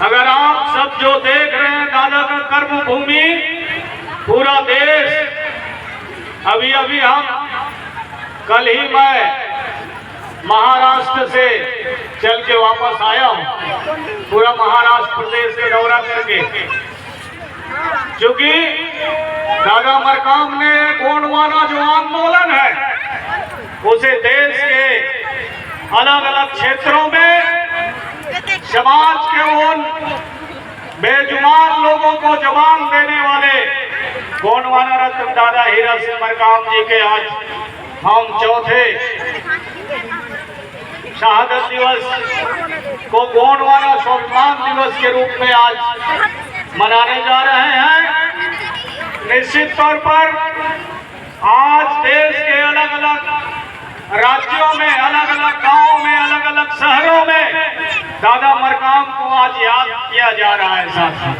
अगर आप सब जो देख रहे हैं दादा का कर्म भूमि पूरा देश, अभी अभी कल ही मैं महाराष्ट्र से चल के वापस आया हूँ, पूरा महाराष्ट्र प्रदेश का दौरा करके, क्योंकि दादा मरकाम ने गोंडवाना जो आंदोलन है उसे देश के अलग अलग क्षेत्रों में समाज के उन बेजुबान लोगों को जबान देने वाले गोंडवाना रत्न दादा हीरा सिंह मरकाम जी के आज हम चौथे शहादत दिवस को गोंडवाना स्वाभिमान दिवस के रूप में आज मनाने जा रहे हैं। निश्चित तौर पर आज देश के अलग अलग राज्यों में, अलग अलग गांवों में, अलग अलग शहरों में दादा मरकाम को आज याद किया जा रहा है। साथियों,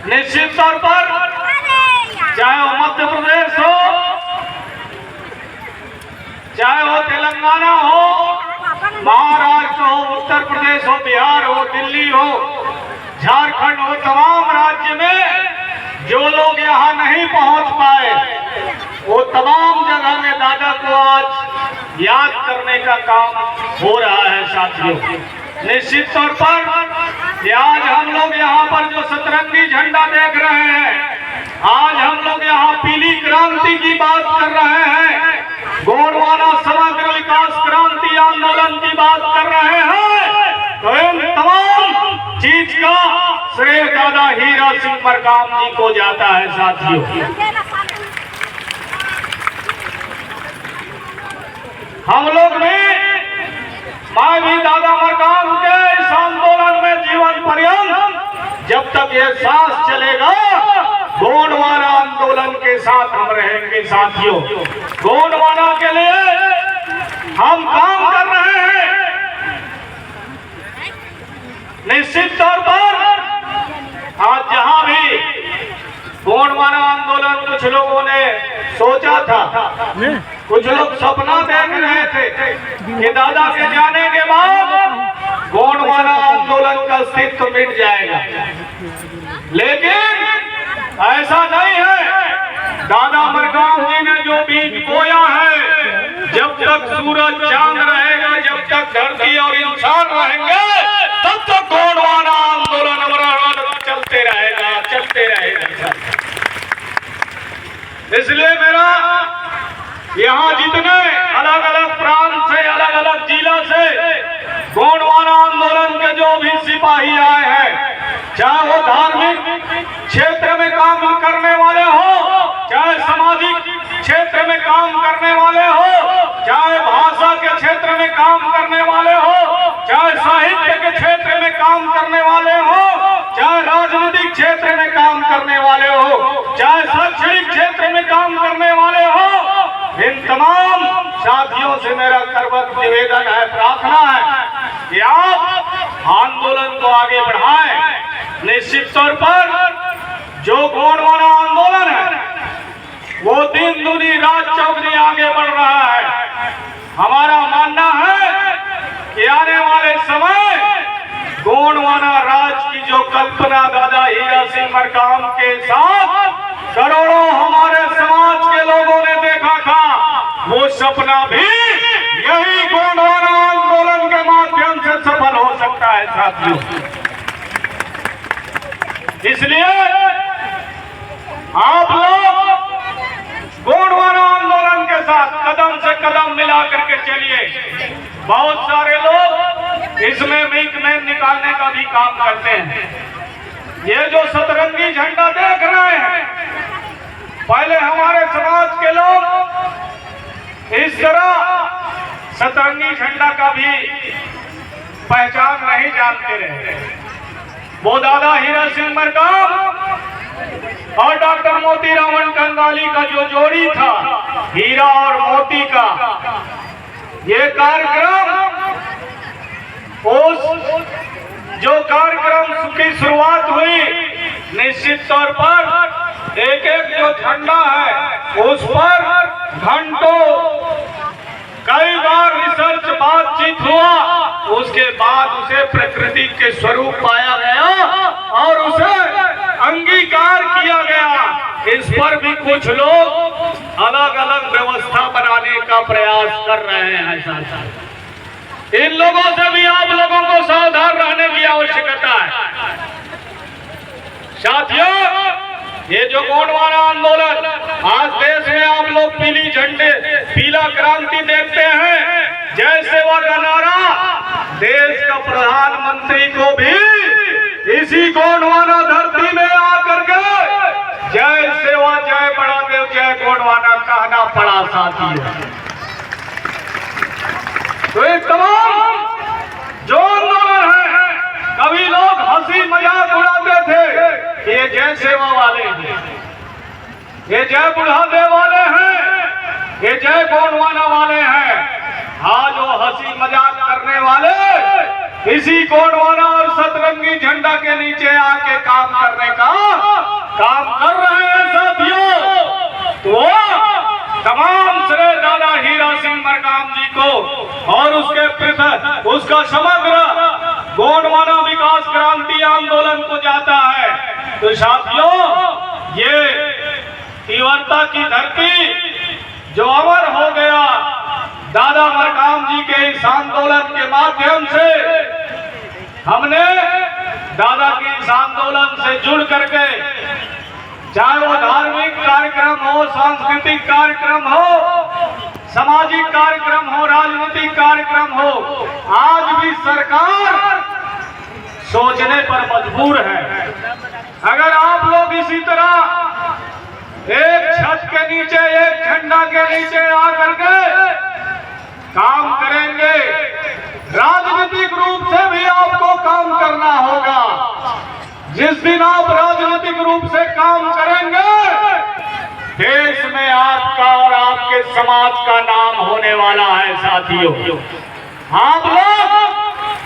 निश्चित तौर पर चाहे वो मध्य प्रदेश हो, चाहे वो तेलंगाना हो, महाराष्ट्र हो, उत्तर प्रदेश हो, बिहार हो, दिल्ली हो, झारखंड हो, तमाम राज्य में जो लोग यहाँ नहीं पहुंच पाए वो तमाम जगह में दादा को आज याद करने का काम हो रहा है। साथियों, निश्चित तौर पर आज हम लोग यहाँ पर जो सतरंगी झंडा देख रहे हैं, आज हम लोग यहाँ पीली क्रांति की बात कर रहे हैं, गोंडवाना समग्र विकास क्रांति आंदोलन की बात कर रहे हैं, तो इन तमाम चीज का श्रेय दादा हीरा सिंह मरकाम जी को जाता है। साथियों, हम लोग भी, मैं भी दादा मरकाम के इस आंदोलन में जीवन पर्यंत जब तक ये सांस चलेगा गोंडवाना आंदोलन के साथ हम रहेंगे। साथियों, गोंडवाना के लिए हम काम कर रहे हैं। निश्चित तौर पर आज जहां भी गोंडवाना आंदोलन कुछ लोगों ने सोचा था, कुछ लोग सपना देख रहे थे कि दादा के जाने के बाद गोंडवाना आंदोलन का अस्तित्व मिट जाएगा, लेकिन ऐसा नहीं है। दादा मरकाम जी ने जो बीज बोया है, जब तक सूरज चांद रहेगा, जब तक धरती और इंसान रहेंगे, तब तक गोंडवाना आंदोलन चलते रहेगा, चलते रहेगा। इसलिए मेरा यहाँ जितने अलग अलग प्रांत से, अलग अलग जिला से गोंडवाना आंदोलन के जो भी सिपाही आए हैं, चाहे वो धार्मिक क्षेत्र में काम करने वाले हो, चाहे सामाजिक क्षेत्र में काम करने वाले हो, चाहे भाषा के क्षेत्र में काम करने वाले हो, चाहे साहित्य के क्षेत्र में काम करने वाले हो, चाहे राजनीतिक क्षेत्र में काम करने वाले हो, चाहे शैक्षणिक क्षेत्र में काम करने वाले हो, इन तमाम साथियों से मेरा करबद्ध निवेदन है, प्रार्थना है कि आप आंदोलन को आगे बढ़ाएं। निश्चित तौर पर जो गोंडवाना आंदोलन है वो दिन दूनी रात चौगुनी आगे बढ़ रहा है। हमारा मानना है कि आने वाले समय गोंडवाना राज की जो कल्पना दादा हीरा सिंह मरकाम के साथ करोड़ों हमारे समाज के लोगों ने देखा था, वो सपना भी यही गोंडवाना आंदोलन के माध्यम से सफल हो सकता है। साथियों, इसलिए आप लोग गोंडवाना आंदोलन के साथ कदम से कदम मिला करके चलिए। बहुत सारे लोग इसमें मीक में निकालने का भी काम करते हैं। ये जो सतरंगी झंडा देख रहे हैं, पहले हमारे समाज के लोग इस तरह सतरंगी झंडा का भी पहचान नहीं जानते रहे। वो दादा हीरा सिंह मरकाम और डॉक्टर मोतीराम कंगाली का जो जोड़ी था, हीरा और मोती का, ये कार्यक्रम, उस जो कार्यक्रम की शुरुआत हुई, निश्चित तौर पर एक एक जो झंडा है उस पर घंटों कई बार रिसर्च बातचीत हुआ, उसके बाद उसे प्रकृति के स्वरूप पाया गया और उसे अंगीकार किया गया। इस पर भी कुछ लोग अलग अलग व्यवस्था बनाने का प्रयास कर रहे हैं साथ। इन लोगों से भी आप लोगों को सावधान रहने की आवश्यकता है साथियों। ये जो गोंडवाना आंदोलन आज देश में आप लोग पीली झंडे पीला क्रांति देखते हैं, जय सेवा का नारा देश का प्रधानमंत्री को भी इसी गोंडवाना धरती में आकर के जय सेवा जय बड़ादेव जय गोंडवाना कहना पड़ा साथियों। तो ये तमाम जो आंदोलन है, कभी लोग हंसी मजाक उड़ाते थे कि ये जय सेवा वाले हैं, ये जय बुढ़ादेव वाले हैं, ये जय गोंडवाना वाले हैं। आज वो हंसी मजाक करने वाले इसी गोंडवाना और सतरंगी झंडा के नीचे आके काम करने का काम कर रहे हैं साथियों। तो तमाम श्रेय दादा हीरा सिंह मरकाम जी को और उसका समग्र गोंडवाना विकास क्रांति आंदोलन को जाता है। तो साथियों, ये तीव्रता की धरती जो अमर हो गया दादा मरकाम जी के इस आंदोलन के माध्यम से, हमने दादा के इस आंदोलन से जुड़ करके चाहे वो धार्मिक कार्यक्रम हो, सांस्कृतिक कार्यक्रम हो, सामाजिक कार्यक्रम हो, राजनीतिक कार्यक्रम हो, आज भी सरकार सोचने पर मजबूर है। अगर आप लोग इसी तरह एक छत के नीचे एक झंडा के नीचे आकर के काम करेंगे, राजनीतिक रूप से भी आपको काम करना होगा। जिस दिन आप राजनीतिक रूप से काम करेंगे, देश में आपका और आपके समाज का नाम होने वाला है साथियों। आप लोग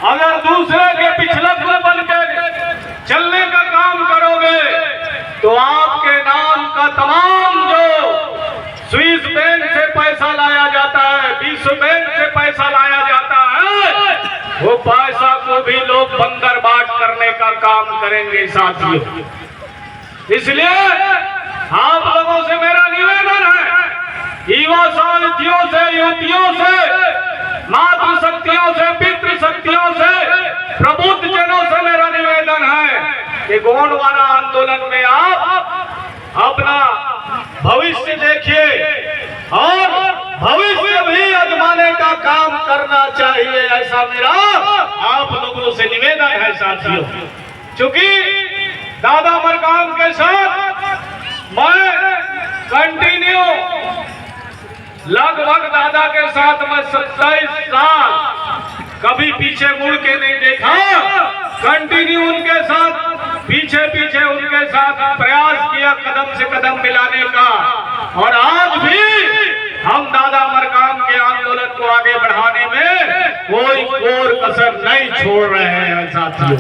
अगर दूसरे के पिछलक में बनकर चलने का काम करोगे तो आपके नाम का तमाम जो स्विस बैंक से पैसा लाया जाता है, विश्व बैंक से पैसा लाया जाता है, वो पैसा को भी लोग बंदर बाट करने का काम करेंगे साथियों। इसलिए आप लोगों से मेरा निवेदन है, युवा साथियों से, युवतियों से, मातृ शक्तियों से, पितृ शक्तियों से, प्रबुद्ध जनों से मेरा निवेदन है कि गोंडवाना आंदोलन में आप अपना भविष्य देखिए और भविष्य भी आजमाने का काम करना चाहिए, ऐसा मेरा आप लोगों से निवेदन है साथियों। क्योंकि दादा मरकाम के साथ मैं कंटिन्यू लगभग दादा के साथ मैं 27 साल कभी पीछे मुड़ के नहीं देखा, कंटिन्यू उनके साथ पीछे पीछे उनके साथ प्रयास किया कदम से कदम मिलाने का, और आज भी हम दादा मरकाम के आंदोलन को आगे बढ़ाने में कोई कोर कसर नहीं छोड़ रहे हैं साथियों।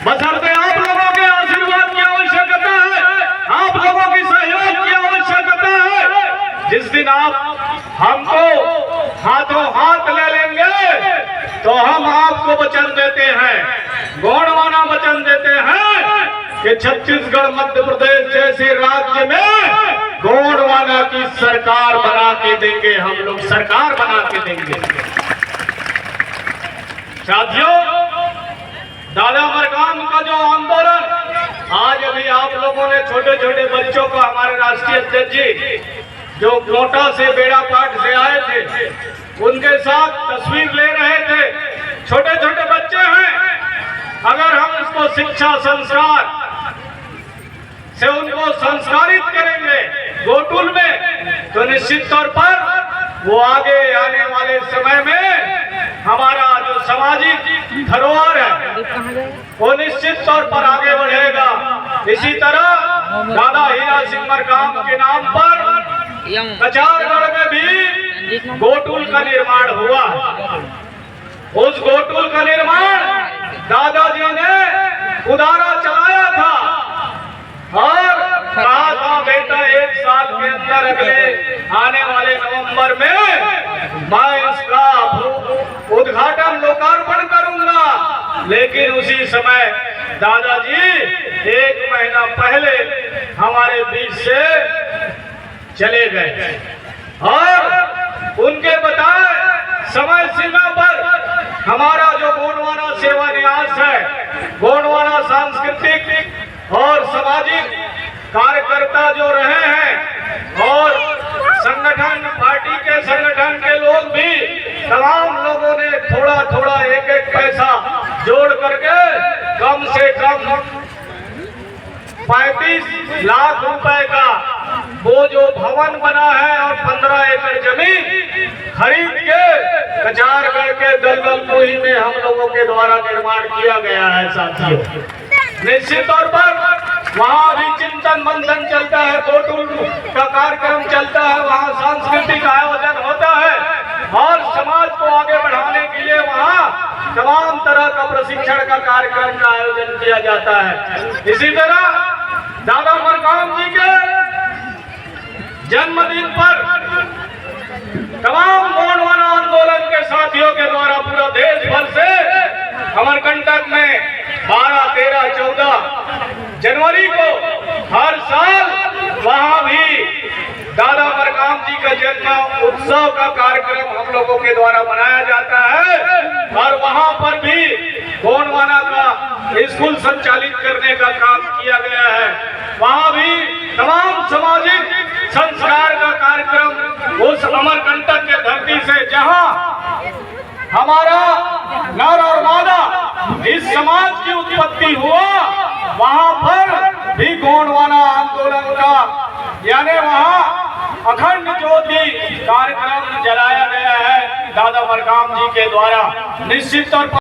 बशर्ते आप लोगों के आशीर्वाद की आवश्यकता है, आप लोगों की सहयोग की आवश्यकता है। जिस दिन आप हमको हाथों हाथ ले लेंगे तो हम आपको वचन देते हैं, गोंडवाना वचन देते हैं कि छत्तीसगढ़ मध्य प्रदेश जैसे राज्य में गोंडवाना की सरकार बना के देंगे, हम लोग सरकार बना के देंगे। साथियों, दादा मरकाम का जो आंदोलन आज अभी आप लोगों ने छोटे छोटे बच्चों का, हमारे राष्ट्रीय अध्यक्ष जी जो कोटा से बेड़ा पाठ से आए थे, उनके साथ तस्वीर ले रहे थे। छोटे छोटे बच्चे हैं, अगर हम इसको शिक्षा संस्कार से उनको संस्कारित करेंगे गोकुल में, तो निश्चित तौर पर वो आगे आने वाले समय में हमारा जो सामाजिक धरोहर है वो निश्चित तौर पर आगे बढ़ेगा। इसी तरह दादा हीरा सिंह मरकाम के नाम पर कचारगढ़ में भी गोकुल का निर्माण हुआ। उस गोकुल का निर्माण दादाजी ने उदारा चलाया था और कहा था बेटा 1 साल के अंदर अगले आने वाले नवंबर में मैं इसका उद्घाटन लोकार्पण करूंगा। लेकिन उसी समय दादाजी 1 महीना पहले हमारे बीच से चले गए और उनके बताए समय सीमा पर हमारा जो गोंडवाना सेवा न्यास है, गोंडवाना सांस्कृतिक और सामाजिक कार्यकर्ता जो रहे हैं और संगठन पार्टी के संगठन के लोग भी तमाम लोगों ने थोड़ा थोड़ा एक एक पैसा जोड़ करके कम से कम 35 लाख रुपए का वो जो भवन बना है और 15 एकड़ जमीन खरीद के कचारगढ़ के दलदल कुई में हम लोगों के द्वारा निर्माण किया गया है। साथियों, निश्चित तौर पर वहाँ भी चिंतन मंथन चलता है, गोटुल का कार्यक्रम चलता है, वहाँ सांस्कृतिक आयोजन होता है और समाज को आगे बढ़ाने के लिए वहाँ तमाम तरह का प्रशिक्षण का कार्यक्रम का आयोजन किया जाता है। इसी तरह दादा मरकाम जी के जन्मदिन पर तमाम गोंडवाना आंदोलन के साथियों के द्वारा पूरा देश भर से अमरकंटक में 12, 13, 14 जनवरी को हर साल वहां भी दादा मरकाम जी का जन्म उत्सव का कार्यक्रम हम लोगों के द्वारा मनाया जाता है और वहां पर भी गोंडवाना का स्कूल संचालित करने का काम किया गया है। वहां भी तमाम सामाजिक संस्कार का कार्यक्रम उस अमरकंटक के धरती से जहां हमारा नर और मादा इस समाज की उत्पत्ति हुआ, वहां पर भी गोंडवाना आंदोलन का यानी वहां अखंड ज्योति कार्यक्रम जलाया गया है दादा मरकाम जी के द्वारा। निश्चित तौर पर